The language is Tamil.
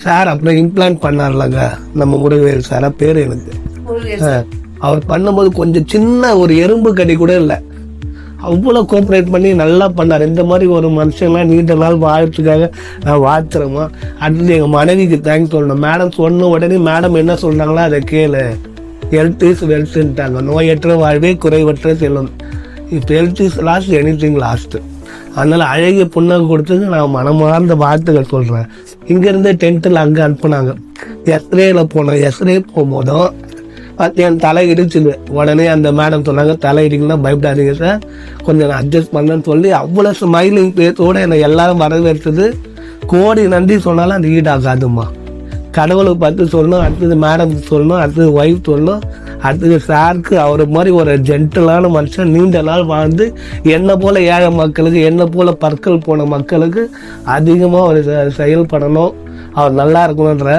சார் அப்புறம் இம்ப்ளான்ட் பண்ணார்லங்க நம்ம முருகவேல் சாரா பேர் எனக்கு. அவர் பண்ணும்போது கொஞ்சம் சின்ன ஒரு எறும்பு கடி கூட இல்லை, அவ்வளோ கோஆப்ரேட் பண்ணி நல்லா பண்ணார். இந்த மாதிரி ஒரு மனுஷன்லாம் நீண்ட நாள் வாழ்த்துக்காக நான் வாழ்த்துறேம்மா. அடுத்தது எங்கள் மனைவிக்கு தேங்க்ஸ் சொல்லணும். மேடம் சொன்ன உடனே மேடம் என்ன சொல்கிறாங்களோ அதை கேளு, ஹெல்த் இஸ் வெல்த்ன்ட்டாங்க. நோயற்ற வாழ்வே குறைவற்ற செல்லும். இப்போ health is last, anything last. அதனால் அழகிய புண்ணாக்கு கொடுத்தது நான் மனமார்ந்த வாழ்த்துக்கள் சொல்கிறேன். இங்கேருந்து டென்ட்டில் அங்கே அனுப்புனாங்க. எஸ்ரேல போனோம். எஸ்ரே போகும்போதும் என் தலை இடிச்சுது. உடனே அந்த மேடம் சொன்னாங்க, தலை இடிக்குன்னா பயப்படாதீங்க சார், கொஞ்சம் நான் அட்ஜஸ்ட் பண்ணேன்னு சொல்லி அவ்வளோ ஸ்மைலிங் பேஸோடு என்னை எல்லாரும் வரவேற்றது. கோடி நன்றி சொன்னாலும் அது ஈடாகாதும்மா. கடவுளுக்கு பார்த்து சொல்லணும், அடுத்தது மேடம்க்கு சொல்லணும், அடுத்தது ஒய்ஃப் சொல்லணும், அடுத்தது சாருக்கு. அவர் மாதிரி ஒரு ஜென்டலான மனுஷன் நீண்ட நாள் வாழ்ந்து என்னை போல் ஏழை மக்களுக்கு, என்னை போல் பற்கள் போன மக்களுக்கு அதிகமாக அவர் செயல்படணும், அவர் நல்லா இருக்கணுன்ற